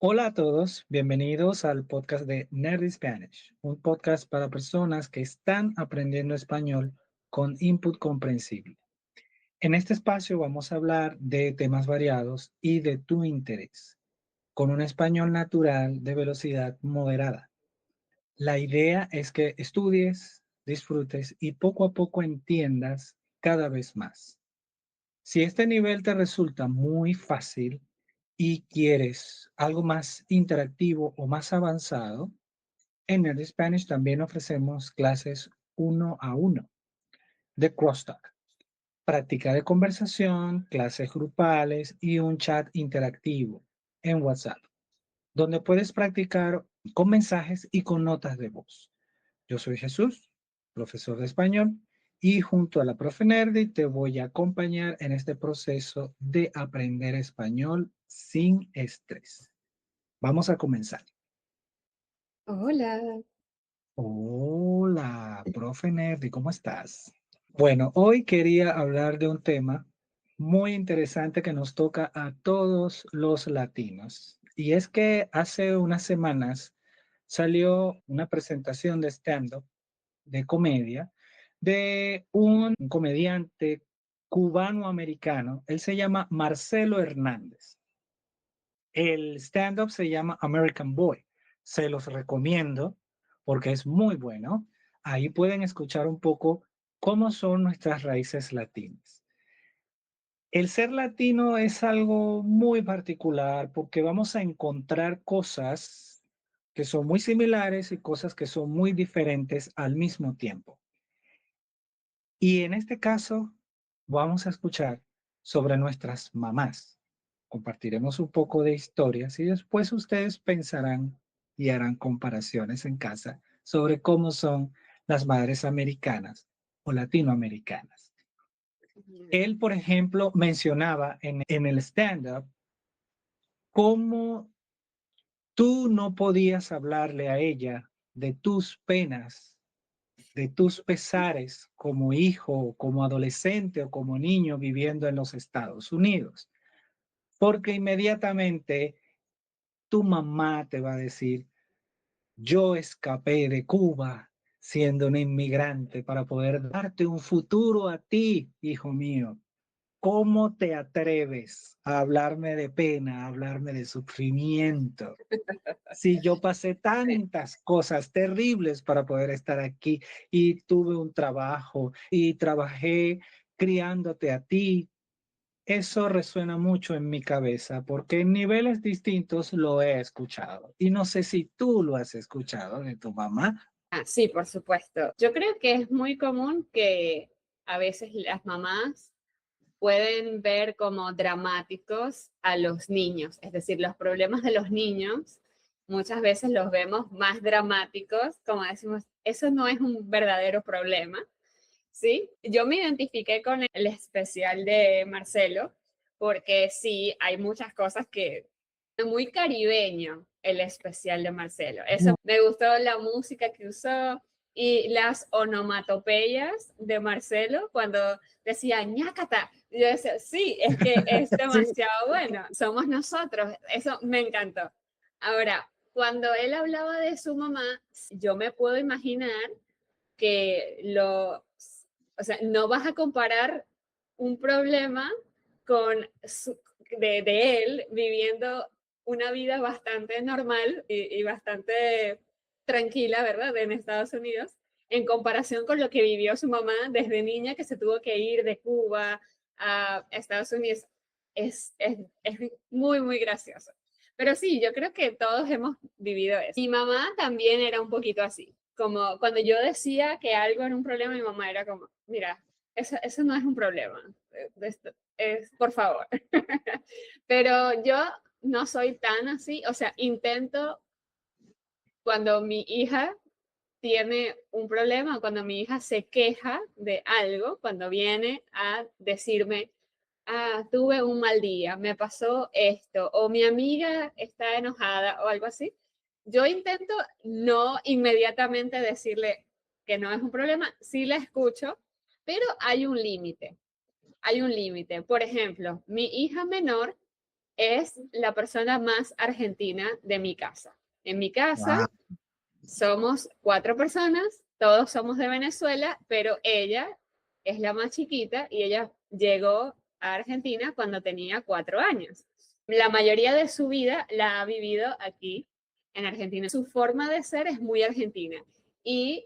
Hola a todos, bienvenidos al podcast de Nerdy Spanish, un podcast para personas que están aprendiendo español con input comprensible. En este espacio vamos a hablar de temas variados y de tu interés, con un español natural de velocidad moderada. La idea es que estudies, disfrutes y poco a poco entiendas cada vez más. Si este nivel te resulta muy fácil y quieres algo más interactivo o más avanzado, en Nerd Spanish también ofrecemos clases uno a uno de crosstalk, práctica de conversación, clases grupales y un chat interactivo en WhatsApp, donde puedes practicar con mensajes y con notas de voz. Yo soy Jesús, profesor de español, y junto a la profe Nerdy te voy a acompañar en este proceso de aprender español sin estrés. Vamos a comenzar. Hola. Hola, profe Nerdy, ¿cómo estás? Bueno, hoy quería hablar de un tema muy interesante que nos toca a todos los latinos. Y es que hace unas semanas salió una presentación de stand-up de comedia de un comediante cubano-americano. Él se llama Marcelo Hernández. El stand-up se llama American Boy. Se los recomiendo porque es muy bueno. Ahí pueden escuchar un poco cómo son nuestras raíces latinas. El ser latino es algo muy particular porque vamos a encontrar cosas que son muy similares y cosas que son muy diferentes al mismo tiempo. Y en este caso vamos a escuchar sobre nuestras mamás. Compartiremos un poco de historias y después ustedes pensarán y harán comparaciones en casa sobre cómo son las madres americanas o latinoamericanas. Él, por ejemplo, mencionaba en el stand-up cómo tú no podías hablarle a ella de tus penas, de tus pesares como hijo, como adolescente o como niño viviendo en los Estados Unidos, porque inmediatamente tu mamá te va a decir, yo escapé de Cuba siendo un inmigrante para poder darte un futuro a ti, hijo mío. ¿Cómo te atreves a hablarme de pena, a hablarme de sufrimiento? Si yo pasé Sí. tantas cosas terribles para poder estar aquí y tuve un trabajo y trabajé criándote a ti, eso resuena mucho en mi cabeza porque en niveles distintos lo he escuchado. Y no sé si tú lo has escuchado de tu mamá. Sí, por supuesto. Yo creo que es muy común que a veces las mamás pueden ver como dramáticos a los niños, es decir, los problemas de los niños muchas veces los vemos más dramáticos, como decimos, eso no es un verdadero problema, ¿sí? Yo me identifiqué con el especial de Marcelo porque sí, hay muchas cosas que muy caribeño el especial de Marcelo. Eso me gustó la música que usó y las onomatopeyas de Marcelo cuando decía ñácata. Yo decía, sí, es que es Sí. demasiado bueno. Somos nosotros. Eso me encantó. Ahora, cuando él hablaba de su mamá, yo me puedo imaginar que o sea, no vas a comparar un problema con de él viviendo una vida bastante normal y bastante tranquila, ¿verdad? En Estados Unidos, en comparación con lo que vivió su mamá desde niña que se tuvo que ir de Cuba a Estados Unidos. Es muy, muy gracioso. Pero sí, yo creo que todos hemos vivido eso. Mi mamá también era un poquito así. Como cuando yo decía que algo era un problema, mi mamá era como, mira, eso no es un problema. Por favor. Pero yo no soy tan así. O sea, intento cuando mi hija tiene un problema, cuando mi hija se queja de algo, cuando viene a decirme, tuve un mal día, me pasó esto, o mi amiga está enojada o algo así, yo intento no inmediatamente decirle que no es un problema, sí la escucho, pero hay un límite, hay un límite. Por ejemplo, mi hija menor es la persona más argentina de mi casa. En mi casa Wow. somos 4 personas, todos somos de Venezuela, pero ella es la más chiquita y ella llegó a Argentina cuando tenía 4 años. La mayoría de su vida la ha vivido aquí en Argentina. Su forma de ser es muy argentina y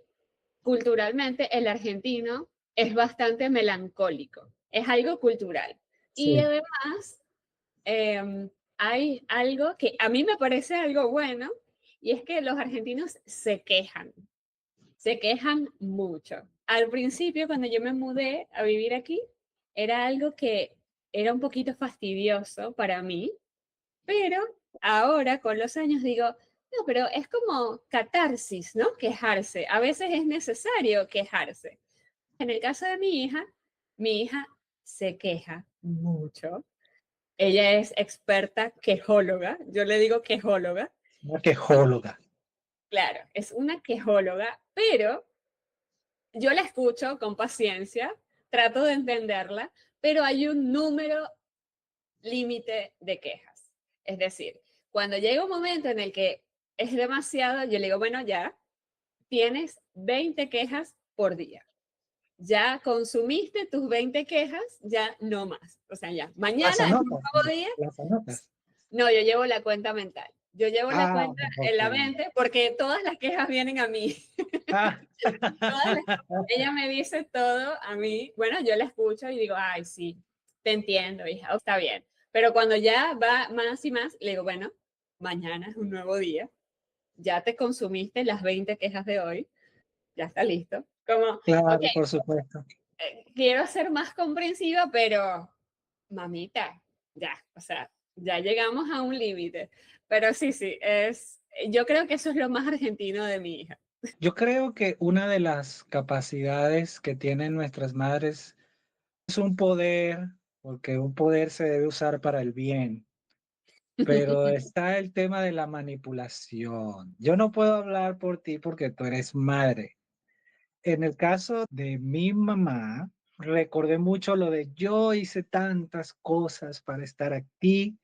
culturalmente el argentino es bastante melancólico, es algo cultural. Y Sí, además hay algo que a mí me parece algo bueno y es que los argentinos se quejan mucho. Al principio, cuando yo me mudé a vivir aquí, era algo que era un poquito fastidioso para mí, pero ahora con los años digo, no, pero es como catarsis, ¿no? Quejarse. A veces es necesario quejarse. En el caso de mi hija se queja mucho. Ella es experta quejóloga, yo le digo quejóloga, una quejóloga. claro, es una quejóloga, pero yo la escucho con paciencia, trato de entenderla, pero hay un número límite de quejas. Es decir, cuando llega un momento en el que es demasiado, yo le digo, bueno, ya tienes 20 quejas por día. Ya consumiste tus 20 quejas, ya no más. O sea, ya, Las mañana es un anotas, nuevo día. las anotas. No, yo llevo la cuenta mental. Yo llevo la Ah, cuenta en ok. la mente porque todas las quejas vienen a mí. Ah. Todas las- ella me dice todo a mí. Bueno, yo la escucho y digo, ay, sí, te entiendo, hija, está bien. Pero cuando ya va más y más, le digo, bueno, mañana es un nuevo día. Ya te consumiste las 20 quejas de hoy. Ya está listo. Como, ok, Claro, por supuesto. quiero ser más comprensiva, pero mamita, ya, o sea, ya llegamos a un límite. Pero sí, sí, yo creo que eso es lo más argentino de mi hija. Yo creo que una de las capacidades que tienen nuestras madres es un poder, porque un poder se debe usar para el bien, pero está el tema de la manipulación. Yo no puedo hablar por ti porque tú eres madre. En el caso de mi mamá, recordé mucho lo de yo hice tantas cosas para estar aquí.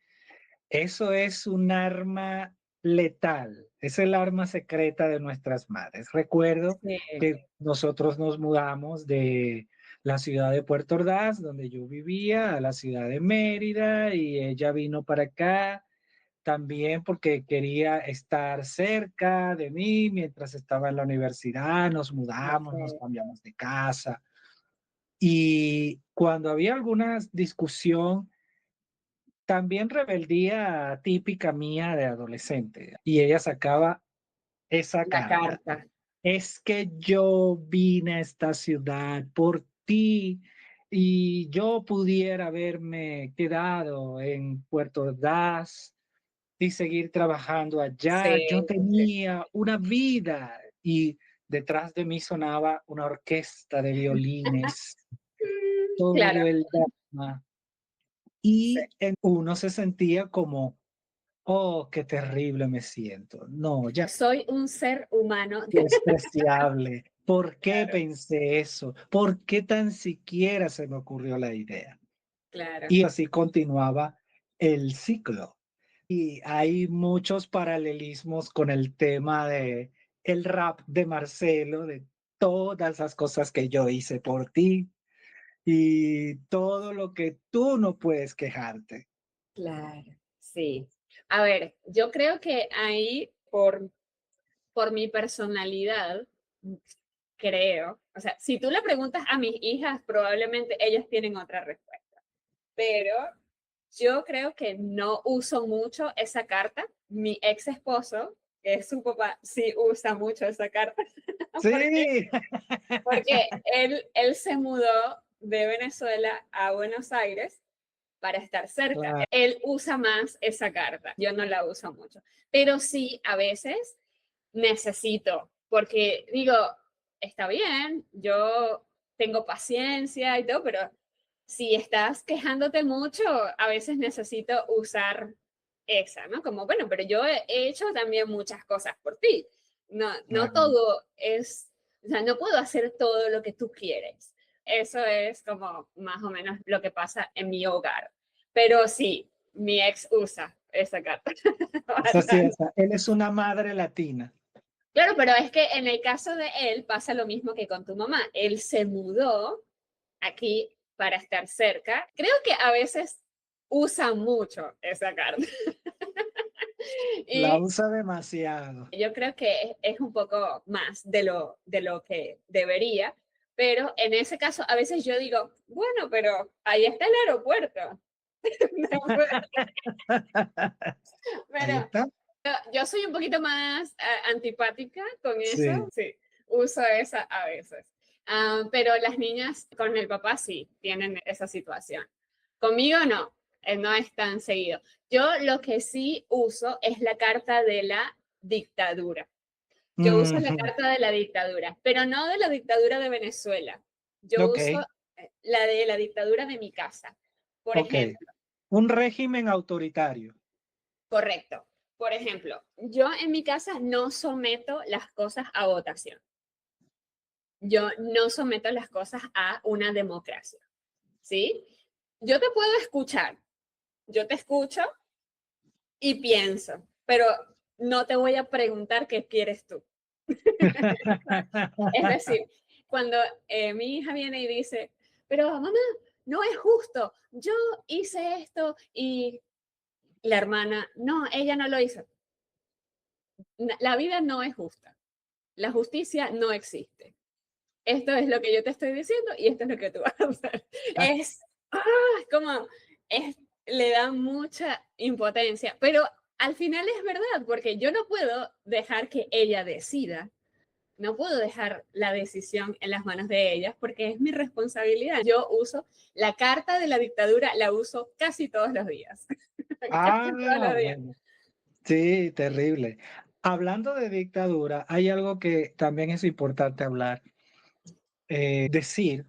Eso es un arma letal, es el arma secreta de nuestras madres. Recuerdo Sí, que nosotros nos mudamos de la ciudad de Puerto Ordaz, donde yo vivía, a la ciudad de Mérida y ella vino para acá también porque quería estar cerca de mí mientras estaba en la universidad, nos mudamos, nos ok, cambiamos de casa y cuando había alguna discusión también rebeldía típica mía de adolescente. Y ella sacaba esa la carta. carta. Es que yo vine a esta ciudad por ti y yo pudiera haberme quedado en Puerto Ordaz y seguir trabajando allá. Sí, Yo sí. tenía una vida y detrás de mí sonaba una orquesta de violines, Claro, todo el drama. sí. Y uno se sentía como, oh, qué terrible me siento. No, ya Soy un ser humano. qué despreciable. ¿Por qué Claro, pensé eso? ¿Por qué tan siquiera se me ocurrió la idea? claro. Y así continuaba el ciclo. Y hay muchos paralelismos con el tema de el rap de Marcelo, de todas las cosas que yo hice por ti y todo lo que tú no puedes quejarte. Claro, sí. A ver, yo creo que ahí, por mi personalidad, creo, o sea, si tú le preguntas a mis hijas, probablemente ellas tienen otra respuesta, pero yo creo que no uso mucho esa carta. Mi ex esposo, que es su papá, sí usa mucho esa carta, porque, Sí. porque él se mudó de Venezuela a Buenos Aires para estar cerca. Claro, Él usa más esa carta, yo no la uso mucho, pero sí a veces necesito, porque digo, está bien, yo tengo paciencia y todo, pero si estás quejándote mucho, a veces necesito usar esa, ¿no? Como, bueno, pero yo he hecho también muchas cosas por ti. No, no claro. todo es, o sea, no puedo hacer todo lo que tú quieres. Eso es como más o menos lo que pasa en mi hogar. Pero sí, mi ex usa esa carta. Es así, él es una madre latina. Claro, pero es que en el caso de él pasa lo mismo que con tu mamá. Él se mudó aquí para estar cerca. Creo que a veces usa mucho esa carta. La Y usa demasiado. yo creo que es un poco más de lo que debería, pero en ese caso a veces yo digo, bueno, pero ahí está el aeropuerto. Ahí Pero está. yo soy un poquito más antipática con eso, Sí. sí, uso esa a veces. Pero las niñas con el papá sí tienen esa situación. Conmigo no, no es tan seguido. Yo lo que sí uso es la carta de la dictadura. Yo uso la Ujú. carta de la dictadura, pero no de la dictadura de Venezuela. Yo Ok, uso la de la dictadura de mi casa. Por ok. ejemplo, Un régimen autoritario. correcto. Por ejemplo, yo en mi casa no someto las cosas a votación. Yo no someto las cosas a una democracia, ¿sí? Yo te puedo escuchar, yo te escucho y pienso, pero no te voy a preguntar qué quieres tú. Es decir, cuando mi hija viene y dice, pero mamá, no es justo, yo hice esto y la hermana, no, ella no lo hizo. La vida no es justa, la justicia no existe. Esto es lo que yo te estoy diciendo y esto es lo que tú vas a hacer. Es, ah, como, es, le da mucha impotencia, pero al final es verdad, porque yo no puedo dejar que ella decida, no puedo dejar la decisión en las manos de ellas porque es mi responsabilidad. Yo uso la carta de la dictadura, la uso casi todos los días. Ah, Casi todos los días. bueno. Sí, terrible. Hablando de dictadura, hay algo que también es importante hablar, decir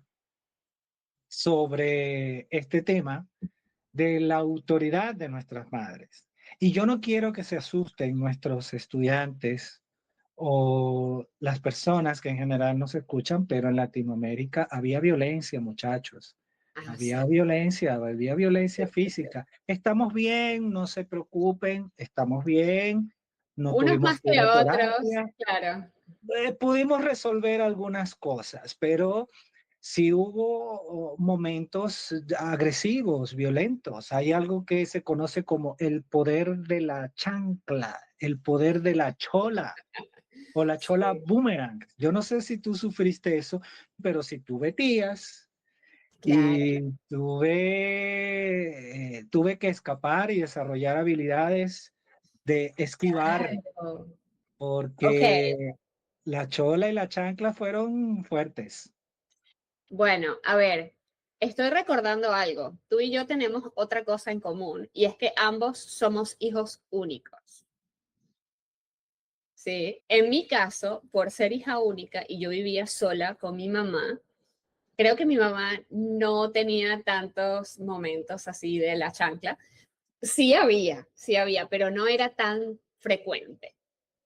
sobre este tema de la autoridad de nuestras madres. Y yo no quiero que se asusten nuestros estudiantes o las personas que en general nos escuchan, pero en Latinoamérica había violencia, muchachos. Ah, sí. Había violencia física. Estamos bien, no se preocupen, estamos bien, no Unos tuvimos más que ir que a otros, terapia. claro. Pudimos resolver algunas cosas, pero sí hubo momentos agresivos, violentos. Hay algo que se conoce como el poder de la chancla, el poder de la chola o la chola Sí, boomerang. Yo no sé si tú sufriste eso, pero si tuve tías claro. y tuve que escapar y desarrollar habilidades de esquivar, Claro. Ok, porque la chola y la chancla fueron fuertes. bueno, a ver, estoy recordando algo. Tú y yo tenemos otra cosa en común y es que ambos somos hijos únicos. Sí, en mi caso, por ser hija única y yo vivía sola con mi mamá, creo que mi mamá no tenía tantos momentos así de la chancla. Sí había, pero no era tan frecuente.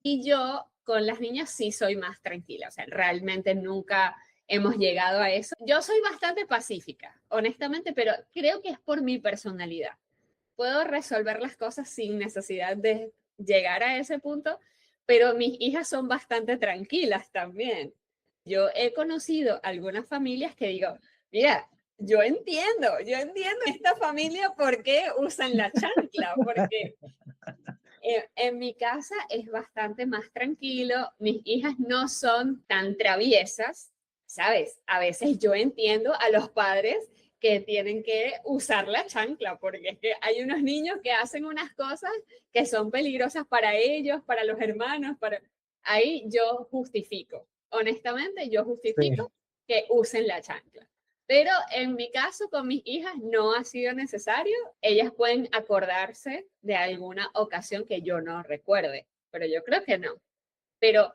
Y yo con las niñas sí soy más tranquila, o sea, realmente nunca hemos llegado a eso. Yo soy bastante pacífica, honestamente, pero creo que es por mi personalidad. Puedo resolver las cosas sin necesidad de llegar a ese punto, pero mis hijas son bastante tranquilas también. Yo he conocido algunas familias que digo, mira, yo entiendo esta familia por qué usan la chancla, porque en mi casa es bastante más tranquilo, mis hijas no son tan traviesas, ¿sabes? A veces yo entiendo a los padres que tienen que usar la chancla, porque es que hay unos niños que hacen unas cosas que son peligrosas para ellos, para los hermanos, para... Ahí yo justifico, honestamente yo Sí, justifico que usen la chancla. Pero en mi caso con mis hijas no ha sido necesario. Ellas pueden acordarse de alguna ocasión que yo no recuerde, pero yo creo que no. Pero,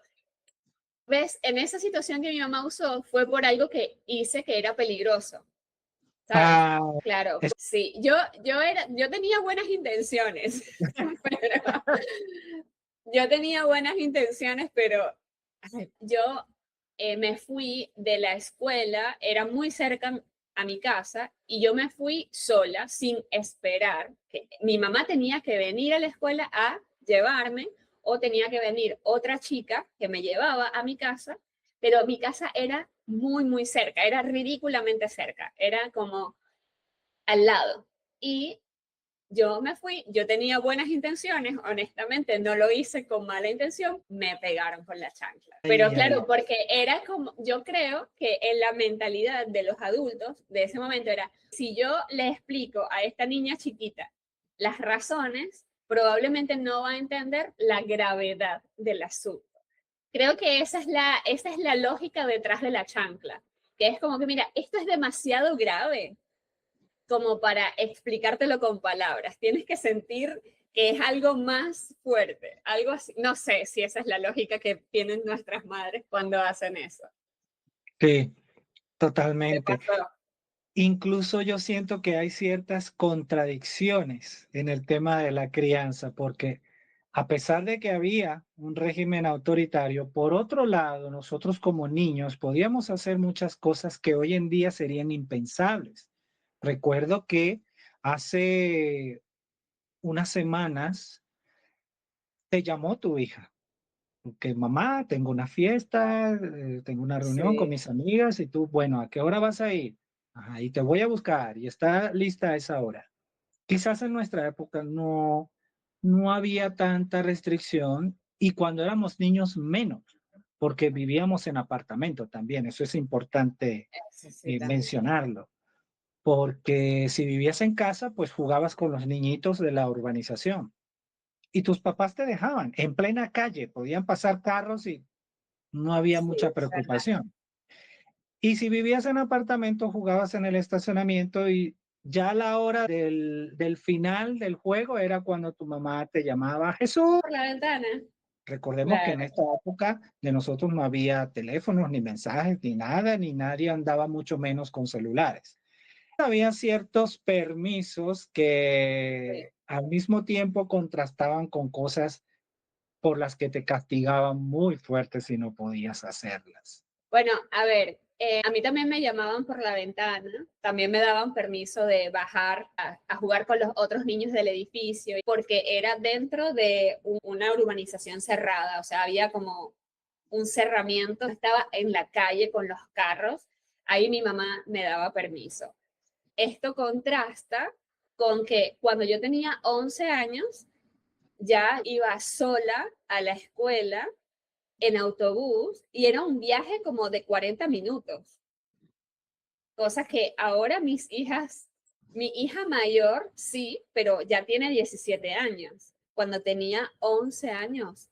¿ves? En esa situación que mi mamá usó fue por algo que hice que era peligroso, ¿sabes? ah, Claro, es- sí, yo tenía buenas intenciones, pero, yo tenía buenas intenciones, pero yo me fui de la escuela, era muy cerca a mi casa y yo me fui sola sin esperar. Que mi mamá tenía que venir a la escuela a llevarme o tenía que venir otra chica que me llevaba a mi casa, pero mi casa era muy, muy cerca, era ridículamente cerca, era como al lado. Y yo me fui, yo tenía buenas intenciones, honestamente no lo hice con mala intención, me pegaron con la chancla. Pero Ay, ay, claro, porque era como, yo creo que en la mentalidad de los adultos de ese momento era, si yo le explico a esta niña chiquita las razones, probablemente no va a entender la gravedad del asunto. Creo que esa es la lógica detrás de la chancla, que es como que, mira, esto es demasiado grave como para explicártelo con palabras. Tienes que sentir que es algo más fuerte, algo así. No sé si esa es la lógica que tienen nuestras madres cuando hacen eso. sí, ¿Qué totalmente. pasó? Incluso yo siento que hay ciertas contradicciones en el tema de la crianza, porque a pesar de que había un régimen autoritario, por otro lado, nosotros como niños podíamos hacer muchas cosas que hoy en día serían impensables. Recuerdo que hace unas semanas te llamó tu hija, que mamá, tengo una fiesta, tengo una reunión con Sí, mis amigas y tú, bueno, ¿a qué hora vas a ir? Ajá, y te voy a buscar y está lista a esa hora. Quizás en nuestra época no había tanta restricción y cuando éramos niños menos, porque vivíamos en apartamento también, eso es importante eso sí también. mencionarlo, porque si vivías en casa, pues jugabas con los niñitos de la urbanización y tus papás te dejaban en plena calle, podían pasar carros y no había Sí, mucha es verdad. preocupación. Y si vivías en apartamento, jugabas en el estacionamiento y ya a la hora del final del juego era cuando tu mamá te llamaba, Jesús. Por la ventana. Recordemos que en Claro. esta época de nosotros no había teléfonos, ni mensajes, ni nada, ni nadie andaba mucho menos con celulares. Había ciertos permisos Sí. que al mismo tiempo contrastaban con cosas por las que te castigaban muy fuerte si no podías hacerlas. Bueno, a ver, a mí también me llamaban por la ventana, también me daban permiso de bajar a jugar con los otros niños del edificio, porque era dentro de una urbanización cerrada, o sea, había como un cerramiento, estaba en la calle con los carros, ahí mi mamá me daba permiso. Esto contrasta con que cuando yo tenía 11 años, ya iba sola a la escuela en autobús y era un viaje como de 40 minutos. Cosa que ahora mis hijas, mi hija mayor sí, pero ya tiene 17 años. Cuando tenía 11 años,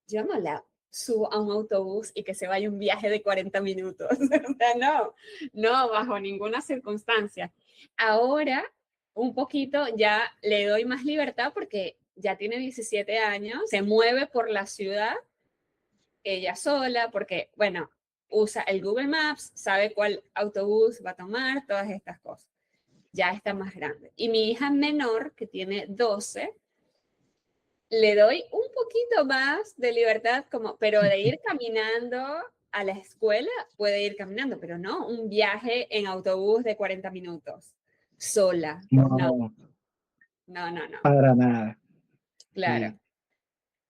yo no la subo a un autobús y que se vaya un viaje de 40 minutos. O sea, no, no, bajo ninguna circunstancia. Ahora, un poquito ya le doy más libertad porque ya tiene 17 años, se mueve por la ciudad ella sola, porque, bueno, usa el Google Maps, sabe cuál autobús va a tomar, todas estas cosas. Ya está más grande. Y mi hija menor, que tiene 12, le doy un poquito más de libertad, como, pero de ir caminando a la escuela, puede ir caminando, pero no un viaje en autobús de 40 minutos, sola. No, No, no, no, no. para nada. Claro. Sí.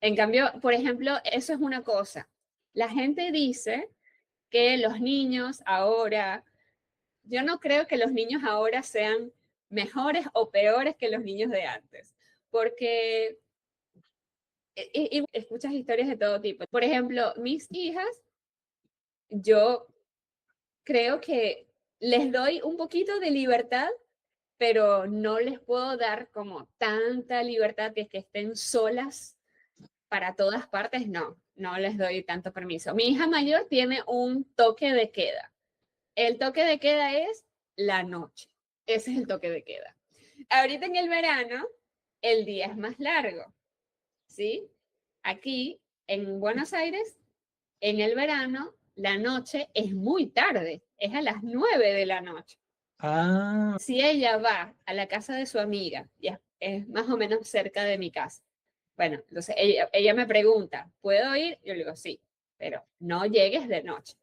En cambio, por ejemplo, eso es una cosa. La gente dice que los niños ahora, yo no creo que los niños ahora sean mejores o peores que los niños de antes, porque y escuchas historias de todo tipo. Por ejemplo, mis hijas, yo creo que les doy un poquito de libertad, pero no les puedo dar como tanta libertad que estén solas para todas partes, no, no les doy tanto permiso. Mi hija mayor tiene un toque de queda. El toque de queda es la noche. Ese es el toque de queda. Ahorita en el verano, el día es más largo, ¿sí? Aquí, en Buenos Aires, en el verano, la noche es muy tarde, es a las 9 de la noche. Ah, Si ella va a la casa de su amiga, ya es más o menos cerca de mi casa, bueno, entonces ella me pregunta, ¿puedo ir? Yo le digo, sí, pero no llegues de noche.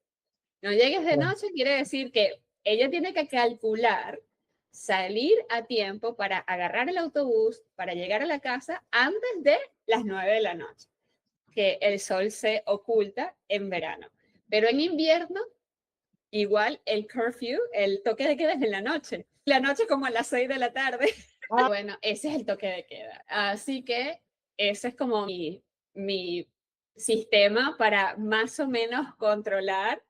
No llegues de bueno, noche quiere decir que ella tiene que calcular salir a tiempo para agarrar el autobús, para llegar a la casa antes de las 9 de la noche, que el sol se oculta en verano. Pero en invierno, igual el curfew, el toque de queda es en la noche como a las 6 de la tarde. Bueno, ese es el toque de queda. Así que ese es como mi sistema para más o menos controlar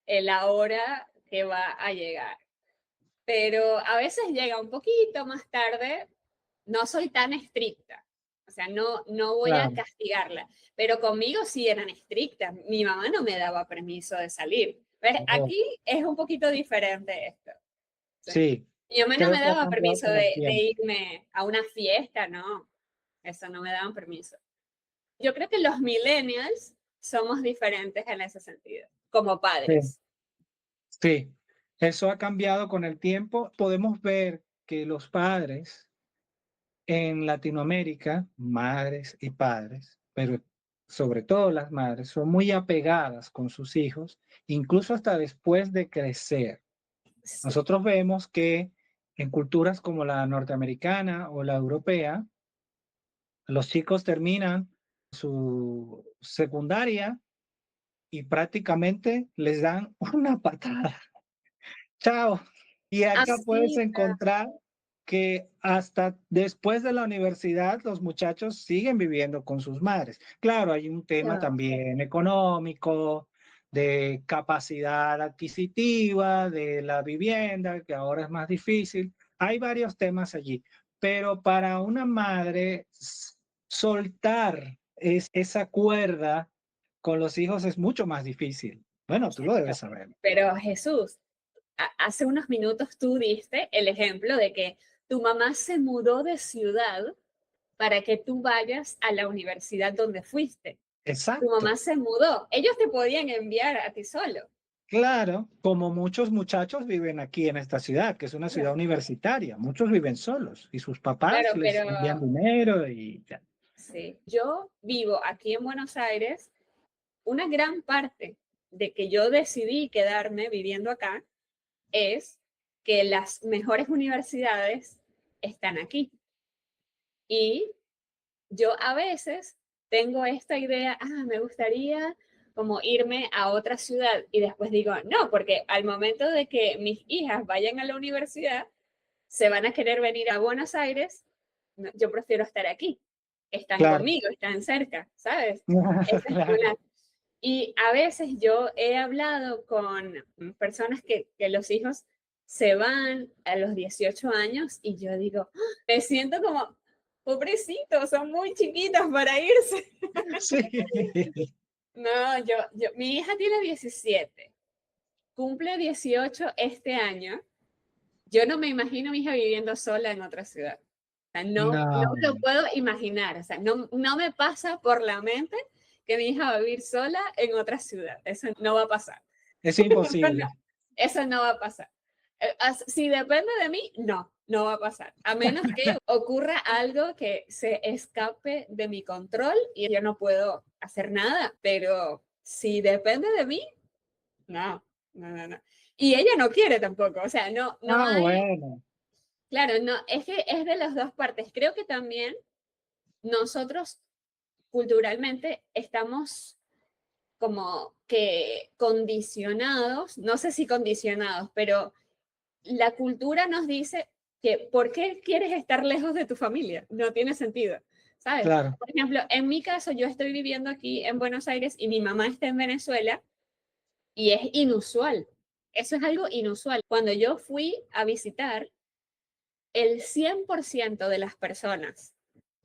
la hora que va a llegar. Pero a veces llega un poquito más tarde, no soy tan estricta, o sea, no voy a Claro. castigarla, pero conmigo sí eran estrictas, mi mamá no me daba permiso de salir. ¿Ves? Ojo. Aquí es un poquito diferente esto. Sí. Sí, Mi mamá no creo me que ha daba cambiado permiso con el de tiempo. irme a una fiesta, no, eso no me daban permiso. Yo creo que los millennials somos diferentes en ese sentido, como Sí, padres. sí, eso ha cambiado con el tiempo. Podemos ver que los padres en Latinoamérica, madres y padres, pero sobre todo las madres, son muy apegadas con sus hijos, incluso hasta después de crecer. Sí, Nosotros vemos que en culturas como la norteamericana o la europea, los chicos terminan su secundaria y prácticamente les dan una patada. Chao. Y acá puedes así, encontrar que hasta después de la universidad los muchachos siguen viviendo con sus madres. Claro, hay un tema también económico, de capacidad adquisitiva, de la vivienda, que ahora es más difícil. Hay varios temas allí, pero para una madre soltar esa cuerda con los hijos es mucho más difícil. Bueno, tú lo debes saber. pero Jesús, hace unos minutos tú diste el ejemplo de que tu mamá se mudó de ciudad para que tú vayas a la universidad donde fuiste. Tu Exacto. mamá se mudó. Ellos te podían enviar a ti solo. Claro, como muchos muchachos viven aquí en esta ciudad, que es una ciudad universitaria, muchos viven solos y sus papás Claro, les pero envían dinero y ya. sí, yo vivo aquí en Buenos Aires. Una gran parte de que yo decidí quedarme viviendo acá es que las mejores universidades están aquí. Y yo a veces tengo esta idea, me gustaría como irme a otra ciudad y después digo, no, porque al momento de que mis hijas vayan a la universidad, se van a querer venir a Buenos Aires, no, yo prefiero estar aquí. Están Claro, conmigo, están cerca, ¿sabes? Esa es claro. una. Y a veces yo he hablado con personas que los hijos se van a los 18 años y yo digo, me siento como, pobrecitos, son muy chiquitos para irse. Sí, No, mi hija tiene 17, cumple 18 este año. Yo no me imagino a mi hija viviendo sola en otra ciudad. O sea, no no, lo puedo imaginar. O sea, no me pasa por la mente que mi hija va a vivir sola en otra ciudad. Eso no va a pasar. es No, no, imposible. eso no va a pasar. Si depende de mí, no va a pasar. A menos que ocurra algo que se escape de mi control y yo no puedo hacer nada. Pero si depende de mí, no. Y ella no quiere tampoco. O sea, no Ah, hay, bueno, claro, no, es que es de las dos partes. Creo que también nosotros culturalmente estamos como que condicionados, no sé si condicionados, pero la cultura nos dice que ¿por qué quieres estar lejos de tu familia? No tiene sentido, ¿sabes? claro, Por ejemplo, en mi caso, yo estoy viviendo aquí en Buenos Aires y mi mamá está en Venezuela y es inusual. Eso es algo inusual. Cuando yo fui a visitar, el 100% de las personas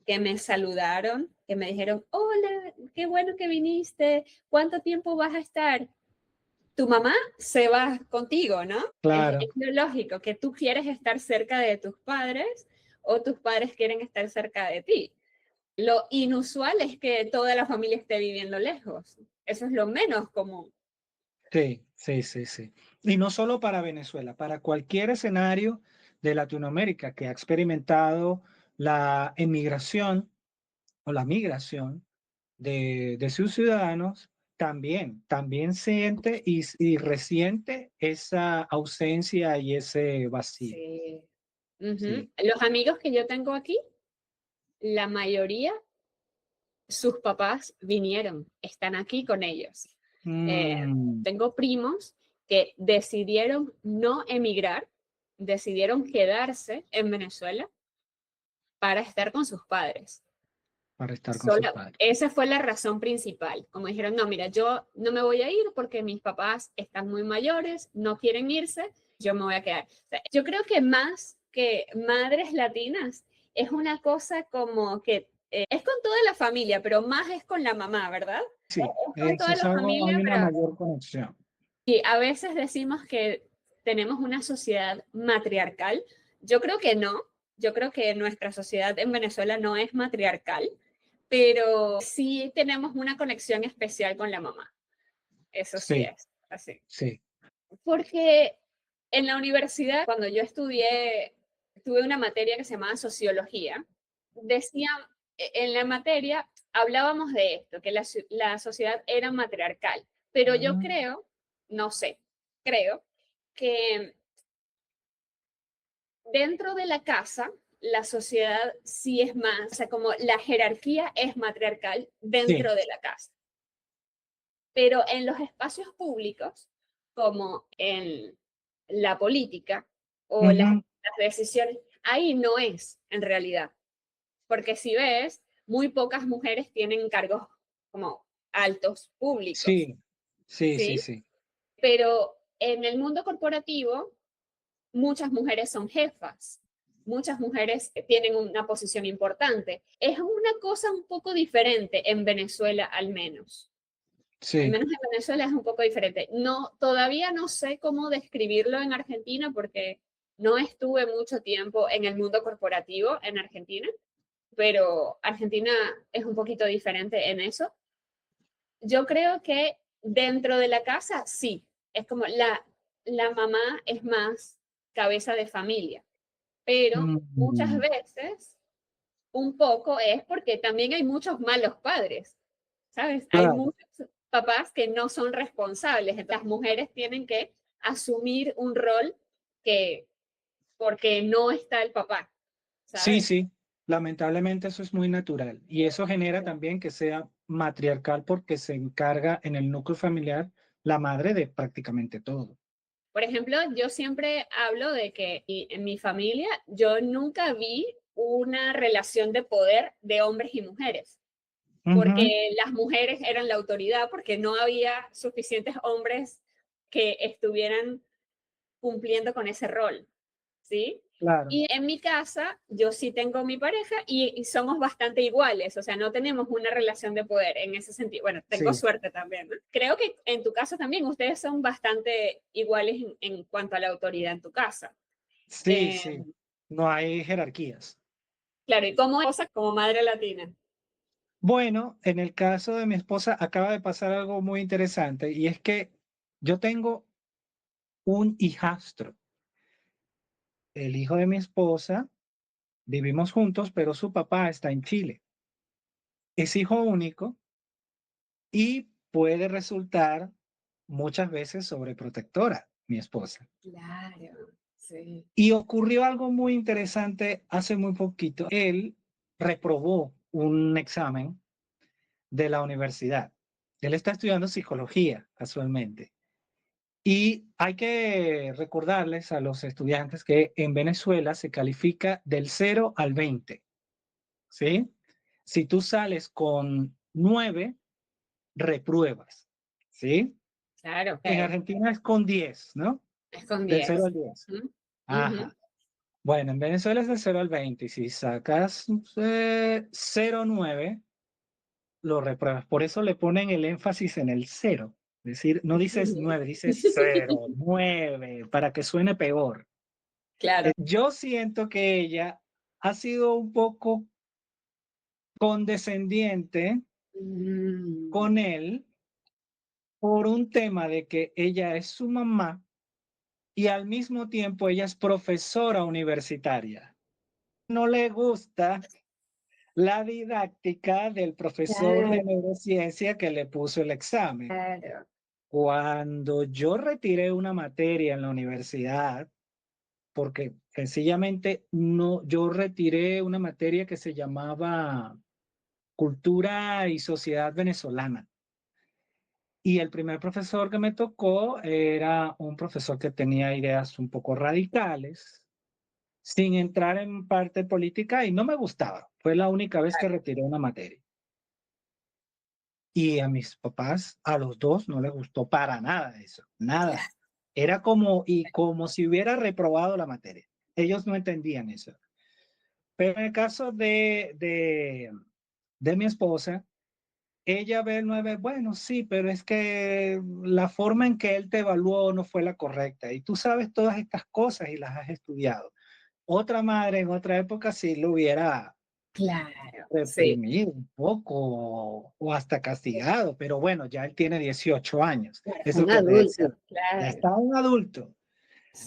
que me saludaron, que me dijeron, hola, qué bueno que viniste, ¿cuánto tiempo vas a estar? Tu mamá se va contigo, ¿no? Es claro. lo lógico, que tú quieres estar cerca de tus padres o tus padres quieren estar cerca de ti. Lo inusual es que toda la familia esté viviendo lejos. Eso es lo menos común. Sí, sí, sí, sí. Y no solo para Venezuela, para cualquier escenario de Latinoamérica que ha experimentado la emigración o la migración de sus ciudadanos, también siente y resiente esa ausencia y ese vacío. Sí. Ujú. Sí. Los amigos que yo tengo aquí, la mayoría, sus papás vinieron, están aquí con ellos. Eh, Mm, tengo primos que decidieron no emigrar, decidieron quedarse en Venezuela para estar con sus padres. para estar con sus Solo, padres. esa fue la razón principal. Como dijeron, no, mira, yo no me voy a ir porque mis papás están muy mayores, no quieren irse, yo me voy a quedar. O sea, yo creo que más que madres latinas es una cosa como que es con toda la familia, pero más es con la mamá, ¿verdad? Sí, Es con toda es la algo, hay familia, una pero mayor conexión. y a veces decimos que tenemos una sociedad matriarcal. Yo creo que no. Yo creo que nuestra sociedad en Venezuela no es matriarcal, pero sí tenemos una conexión especial con la mamá. Eso sí Sí, es así. sí. Porque en la universidad, cuando yo estudié, tuve una materia que se llamaba sociología, decían, en la materia hablábamos de esto, que la sociedad era matriarcal, pero yo Mm, creo, no sé, creo que dentro de la casa, la sociedad sí es más, o sea, como la jerarquía es matriarcal sí. dentro de la casa. Pero en los espacios públicos, como en la política o Ujú, las decisiones, ahí no es en realidad. Porque si ves, muy pocas mujeres tienen cargos como altos públicos, sí, sí, sí, ¿sí? sí. Pero en el mundo corporativo, muchas mujeres son jefas, muchas mujeres tienen una posición importante. Es una cosa un poco diferente en Venezuela al menos. Al Sí. menos en Venezuela es un poco diferente. No, todavía no sé cómo describirlo en Argentina porque no estuve mucho tiempo en el mundo corporativo en Argentina, pero Argentina es un poquito diferente en eso. Yo creo que dentro de la casa, sí, es como la mamá es más cabeza de familia, pero muchas Mm, veces un poco es porque también hay muchos malos padres, ¿sabes? Hay claro. muchos papás que no son responsables, entonces las mujeres tienen que asumir un rol que porque no está el papá, Sí, ¿sabes? sí. Lamentablemente eso es muy natural. Y eso genera también que sea matriarcal porque se encarga en el núcleo familiar la madre de prácticamente todo. Por ejemplo, yo siempre hablo de que en mi familia yo nunca vi una relación de poder de hombres y mujeres, Ujú, porque las mujeres eran la autoridad, porque no había suficientes hombres que estuvieran cumpliendo con ese rol, ¿sí? claro. Y en mi casa, yo sí tengo mi pareja y somos bastante iguales, o sea, no tenemos una relación de poder en ese sentido. Bueno, tengo Sí, suerte también, ¿no? Creo que en tu caso también ustedes son bastante iguales en cuanto a la autoridad en tu casa. sí, Eh, sí. No hay jerarquías. claro, ¿y cómo es como madre latina? Bueno, en el caso de mi esposa acaba de pasar algo muy interesante y es que yo tengo un hijastro, el hijo de mi esposa, vivimos juntos, pero su papá está en Chile. Es hijo único y puede resultar muchas veces sobreprotectora, mi esposa. Claro, sí. Y ocurrió algo muy interesante hace muy poquito. Él reprobó un examen de la universidad. Él está estudiando psicología casualmente. Y hay que recordarles a los estudiantes que en Venezuela se califica del 0 al 20, ¿sí? Si tú sales con 9, repruebas, ¿sí? Claro, En ok. Argentina es con 10, ¿no? Es con Del 0 al 10. 10. Ujú, ujú. Ajá. Bueno, en Venezuela es del 0 al 20. Y si sacas 0,9, lo repruebas. Por eso le ponen el énfasis en el 0. Es decir, no dices 9, dices 0, 9, para que suene peor. Claro. Yo siento que ella ha sido un poco condescendiente Mm, con él por un tema de que ella es su mamá y al mismo tiempo ella es profesora universitaria. No le gusta la didáctica del profesor de neurociencia que le puso el examen. Claro. Cuando yo retiré una materia en la universidad, porque sencillamente no, yo retiré una materia que se llamaba Cultura y Sociedad Venezolana. Y el primer profesor que me tocó era un profesor que tenía ideas un poco radicales, sin entrar en parte política, y no me gustaba. Fue la única vez que retiré una materia. Y a mis papás, a los dos, no les gustó para nada eso, nada. Era como si hubiera reprobado la materia. Ellos no entendían eso. Pero en el caso de mi esposa, ella ve el 9, bueno, sí, pero es que la forma en que él te evaluó no fue la correcta. Y tú sabes todas estas cosas y las has estudiado. Otra madre en otra época sí lo hubiera Claro, sí. reprimido un poco o hasta castigado, pero bueno, ya él tiene 18 años. Claro, Es fue lo un que te decía, adulto, ya claro. está un adulto.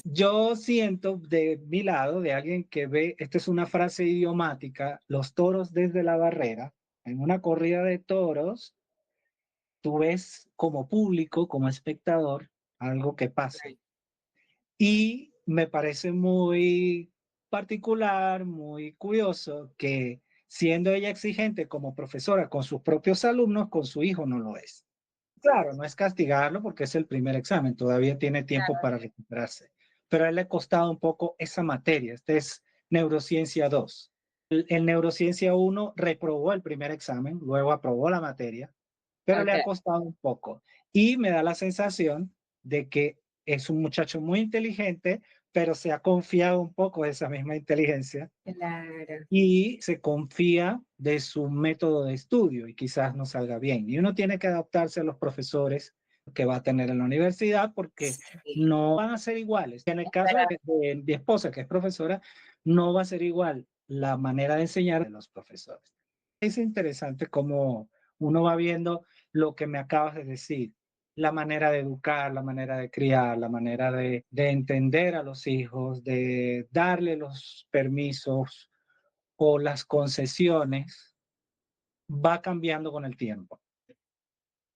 Yo siento de mi lado, de alguien que ve, esta es una frase idiomática, los toros desde la barrera, en una corrida de toros, tú ves como público, como espectador, algo que pasa. Y me parece muy particular, muy curioso que siendo ella exigente como profesora con sus propios alumnos, con su hijo no lo es. Claro, no es castigarlo porque es el primer examen, todavía tiene tiempo para recuperarse, pero a él le ha costado un poco esa materia. Este es Neurociencia 2. El Neurociencia 1 reprobó el primer examen, luego aprobó la materia, pero le ha Okay. costado un poco. Y me da la sensación de que es un muchacho muy inteligente, pero se ha confiado un poco de esa misma inteligencia Claro. y se confía de su método de estudio y quizás no salga bien. Y uno tiene que adaptarse a los profesores que va a tener en la universidad porque Sí, no van a ser iguales. En el caso espera, de mi esposa, que es profesora, no va a ser igual la manera de enseñar de los profesores. Es interesante cómo uno va viendo lo que me acabas de decir, la manera de educar, la manera de criar, la manera de entender a los hijos, de darle los permisos o las concesiones, va cambiando con el tiempo.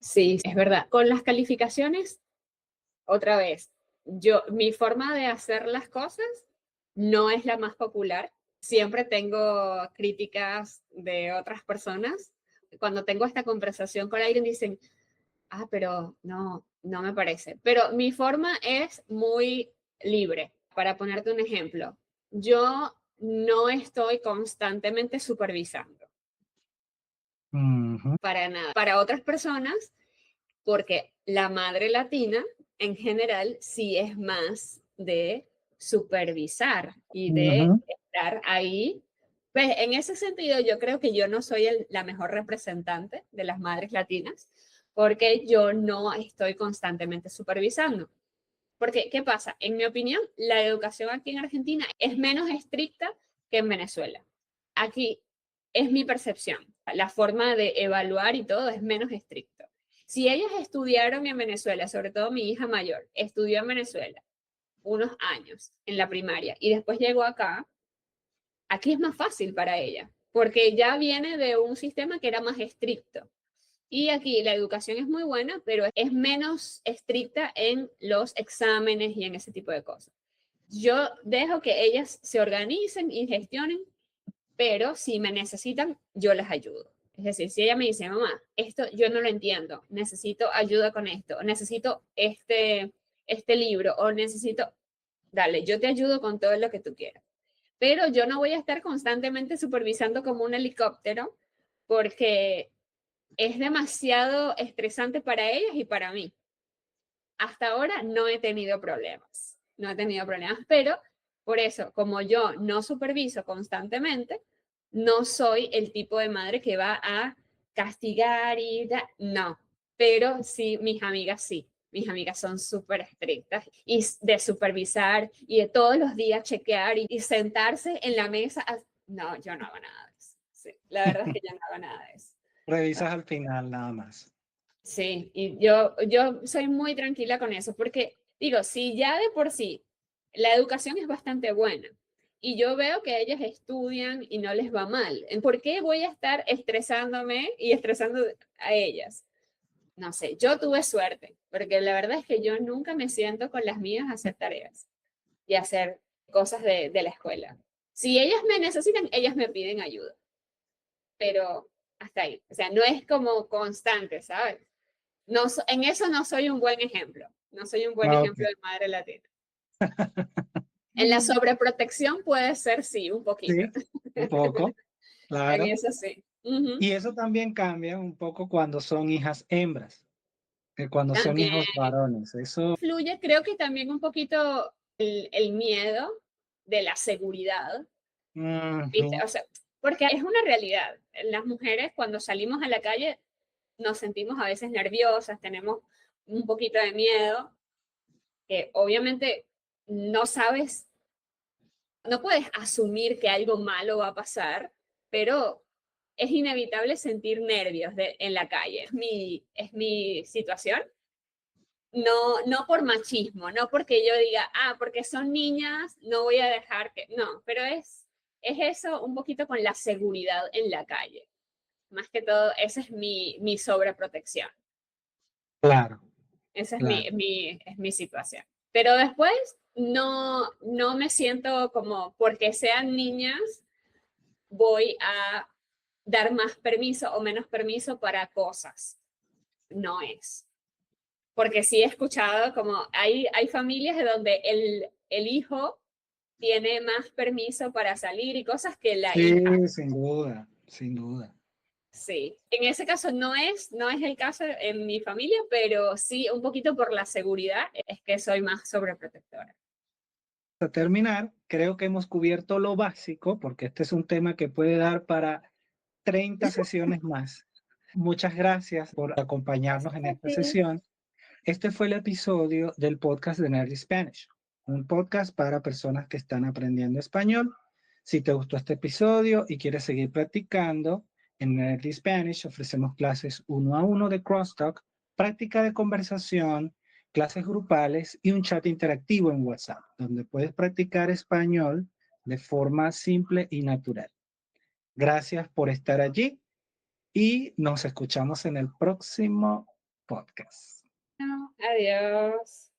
sí, es verdad. Con las calificaciones, otra vez, mi forma de hacer las cosas no es la más popular. Siempre tengo críticas de otras personas. Cuando tengo esta conversación con alguien dicen, ah, pero no, no me parece. Pero mi forma es muy libre. Para ponerte un ejemplo, yo no estoy constantemente supervisando Ujú, para nada. Para otras personas, porque la madre latina en general sí es más de supervisar y de ujú. estar ahí. Pues en ese sentido yo creo que yo no soy la mejor representante de las madres latinas porque yo no estoy constantemente supervisando. Porque, ¿qué pasa? En mi opinión, la educación aquí en Argentina es menos estricta que en Venezuela. Aquí es mi percepción. La forma de evaluar y todo es menos estricto. Si ellas estudiaron en Venezuela, sobre todo mi hija mayor, estudió en Venezuela unos años en la primaria y después llegó acá, aquí es más fácil para ella, porque ya viene de un sistema que era más estricto. Y aquí la educación es muy buena, pero es menos estricta en los exámenes y en ese tipo de cosas. Yo dejo que ellas se organicen y gestionen, pero si me necesitan, yo les ayudo. Es decir, si ella me dice, mamá, esto yo no lo entiendo, necesito ayuda con esto, necesito este libro o necesito, dale, yo te ayudo con todo lo que tú quieras. Pero yo no voy a estar constantemente supervisando como un helicóptero porque es demasiado estresante para ellas y para mí. Hasta ahora no he tenido problemas, no he tenido problemas, pero por eso, como yo no superviso constantemente, no soy el tipo de madre que va a castigar y no, pero sí, mis amigas son súper estrictas y de supervisar y de todos los días chequear y sentarse en la mesa. No, yo no hago nada de eso. Sí, la verdad es que yo no hago nada de eso. Revisas al final nada más. Sí, y yo soy muy tranquila con eso, porque digo, si ya de por sí la educación es bastante buena y yo veo que ellas estudian y no les va mal. ¿Por qué voy a estar estresándome y estresando a ellas? No sé, yo tuve suerte, porque la verdad es que yo nunca me siento con las mías a hacer tareas y a hacer cosas de la escuela. Si ellas me necesitan, ellas me piden ayuda, pero hasta ahí. O sea, no es como constante, ¿sabes? No, en eso no soy un buen ejemplo. No soy un buen Ah, ejemplo ok. de madre latina. En la sobreprotección puede ser, sí, un poquito. Sí, un poco, En claro. eso sí. Ujú. Y eso también cambia un poco cuando son hijas hembras, que cuando son También hijos varones. Eso, influye, creo que también un poquito el miedo de la seguridad, ¿viste? ujú, O sea, porque es una realidad. Las mujeres cuando salimos a la calle nos sentimos a veces nerviosas, tenemos un poquito de miedo, que obviamente no sabes, no puedes asumir que algo malo va a pasar, pero es inevitable sentir nervios en la calle. Es mi situación. No, no por machismo, no porque yo diga, porque son niñas, no voy a dejar que, no, pero es eso un poquito con la seguridad en la calle. Más que todo, esa es mi sobreprotección. claro, Esa es claro. es mi situación. Pero después no me siento como porque sean niñas, voy a dar más permiso o menos permiso para cosas. No es. Porque sí he escuchado como hay familias de donde el hijo tiene más permiso para salir y cosas que la hija. Sí, sin duda, sin duda. Sí, en ese caso no es el caso en mi familia, pero sí un poquito por la seguridad es que soy más sobreprotectora. Para terminar, creo que hemos cubierto lo básico, porque este es un tema que puede dar para 30 sesiones más. Muchas gracias por acompañarnos en esta Sí. sesión. Este fue el episodio del podcast de Nerdy Spanish, un podcast para personas que están aprendiendo español. Si te gustó este episodio y quieres seguir practicando, en Nerdy Spanish ofrecemos clases uno a uno de crosstalk, práctica de conversación, clases grupales y un chat interactivo en WhatsApp, donde puedes practicar español de forma simple y natural. Gracias por estar allí y nos escuchamos en el próximo podcast. Adiós.